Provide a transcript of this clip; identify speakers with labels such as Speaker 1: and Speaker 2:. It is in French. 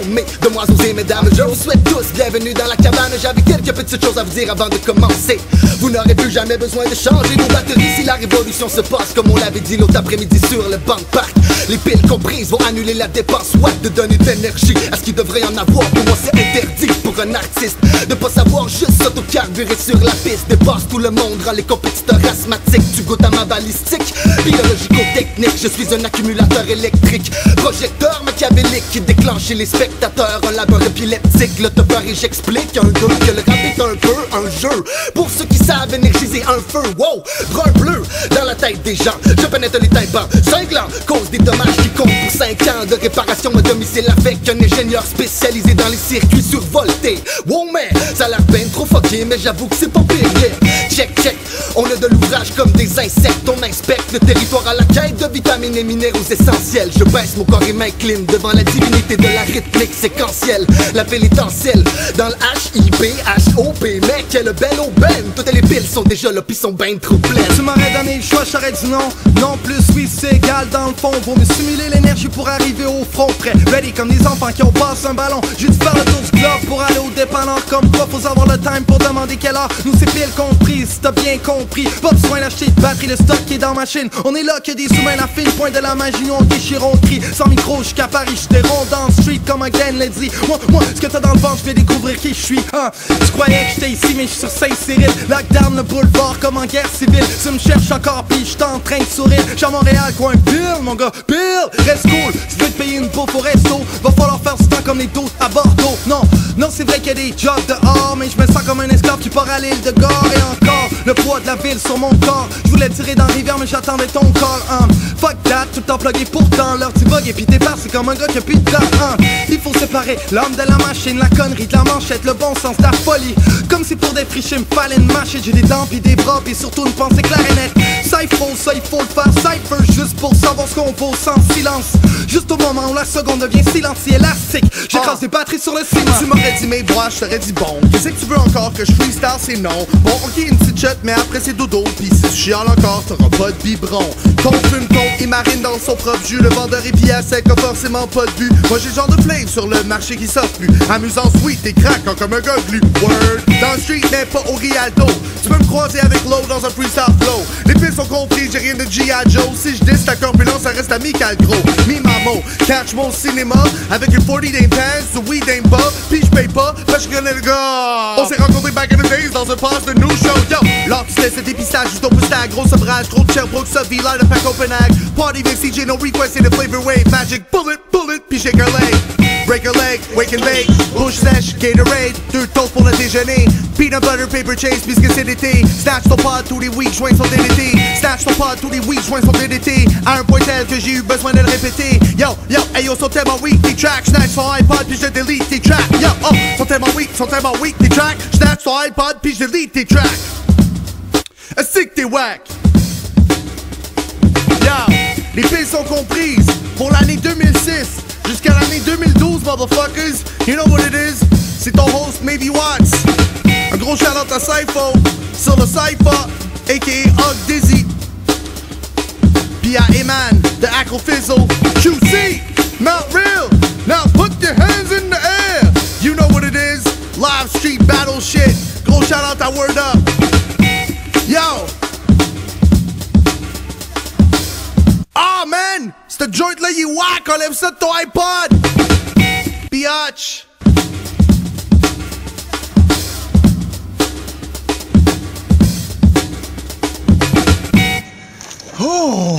Speaker 1: mes demoiselles et mesdames, je vous souhaite tous bienvenue dans la cabane. J'avais quelques petites choses à vous dire avant de commencer. Vous n'aurez plus jamais besoin de changer nos batteries si la révolution se passe comme on l'avait dit l'autre après-midi sur le banc de parc. Les piles comprises vont annuler la dépense, what, de donner de l'énergie à ce qu'il devrait en avoir. Pour moi c'est interdit pour un artiste de pas savoir juste s'autocarburer sur la piste. Dépasse tout le monde, rend les compétiteurs asthmatiques. Tu goûtes à ma balistique, biologico-technique. Je suis un accumulateur électrique, projecteur machiavélique qui déclenche chez les spectateurs un labeur épileptique. Le topper et j'explique un peu que le rap est un peu un jeu pour ceux qui savent énergiser un feu. Wow, brun bleu dans la tête des gens, je pénètre les tympans cinglants, cause des dommages qui comptent pour 5 ans de réparation à domicile avec un ingénieur spécialisé dans les circuits survoltés. Wow mais ça a l'air ben trop fucké, mais j'avoue que c'est pas pire. Yeah. Check check, on a de l'ouvrage comme des insectes. On inspecte le territoire à la quête de vitamines et minéraux essentiels. Je baisse mon corps et m'incline devant la divinité de la rythmique séquentielle. La pénitentielle dans le H-I-B-H-O-P. Mec, quelle belle aubaine. Toutes les piles sont déjà là pis sont ben trop pleines.
Speaker 2: Tu m'aurais donné le choix, j'aurais dit non. Non plus, oui c'est égal dans le fond. Vaut mieux simuler l'énergie pour arriver au front prêt. Ready comme des enfants qui ont passé un ballon. J'ai dû faire le tour du globe pour aller au dépanneur. Comme quoi faut avoir le time pour demander quelle heure. Nous c'est pile compris, si t'as bien compris. Pas besoin d'acheter de batterie, le stock qui est dans ma machine. On est là que des sous-mains, la fine pointe de la magie. Nous on déchire, on crie. Sans micro jusqu'à Paris, j'étais rond dans le street comme un gang l'a dit. Moi, ce que t'as dans le ventre, je vais découvrir qui je suis. Tu croyais que j'étais ici, mais je suis sur Saint-Cyril. Lockdown, le boulevard comme en guerre civile. Tu me cherches encore, pis j'suis en train de sourire. J'suis à Montréal, coin Bill, mon gars, Bill. Reste cool, tu veux te payer une bouffe au resto. Va falloir faire du temps comme les d'autres à Bordeaux. Non, c'est vrai qu'il y a des jobs dehors, mais je me sens comme un esclave qui part à l'île de Gore. Et encore, le poids de la ville sur mon corps. Je voulais tirer dans la rivière, mais j'attendais ton call. Fuck that, tout le temps plugué pourtant. L'heure tu bugs et puis t'es parti, c'est comme un gars qui a plus de temps. Il faut séparer l'homme de la machine, la connerie de la manchette, le bon sens de la folie. Comme si pour défricher me fallait une machette. J'ai des dents pis des bras pis surtout une pensée claire et nette. Ça il faut le faire cypher juste pour savoir ce qu'on vaut sans silence. Juste au moment où la seconde devient silencieux élastique, j'écrase des batteries sur le ciment.
Speaker 3: Tu m'aurais dit mes bras, je t'aurais dit bon. Qu'est-ce que tu veux encore que je freestyle, c'est non. Bon ok une petite shot mais après c'est dodo. Pis si tu chiales encore, t'auras pas de biberon. Ton fume ton et marine dans son propre jus. Le vendeur est pied à sec a forcément pas de but. Moi j'ai le genre de flame sur le marché qui s'offre plus. Amusant sweet et craquant comme un gars glu. Word. Dans le street mais pas au Rialto. Tu peux me croiser avec l'eau dans un freestyle flow. Les pistes sont compris, j'ai rien de G.I. Joe. Si je dis ta corpulence, ça reste amical gros. Mi mamo, catch mon cinéma. Avec une 40 d'un pants, du weed d'un bas. Pis j'paye pas, parce que je connais le gars. On s'est rencontrés back in the days dans un pass de new show. Yo, l'art tu ce dépistage, juste au poussage. Gros sabrage, gros Sherbrooke, ça vie, light up à Copenhague. Party avec CJ, no request, c'est the flavor wave. Magic bullet, pis shake her leg. Break a leg, wake and bake, bush sèche, Gatorade, 2 toasts pour le déjeuner. Peanut butter, paper chase, puisque c'est l'été. Snatch ton pod tous les weeks, joints sont DDT. Snatch ton pod tous les weeks, joints sont DDT. À un point tel que j'ai eu besoin de le répéter. Yo, ayo, sont tellement weak tes tracks. Snatch ton iPod puis je delete tes tracks. Yo, sont tellement weak tes tracks. Snatch ton iPod puis je delete tes tracks. Ainsi que t'es wack. Yo, les pistes sont comprises pour l'année 2006 jusqu'à l'année 2012, motherfuckers. You know what it is? C'est ton host, Maybe Watts. Un gros shout-out à Cypho sur le Cypher, a.k.a. Hug Dizzy. Puis à Eman de Acrofizzle. QC, Mount Real. Now put your hands in the air. You know what it is? Live street battle shit. Gros shout-out à Word Up. Yo. Oh man, c'est joint là, il whack, enlève ça de ton iPod. Biatch. Oh.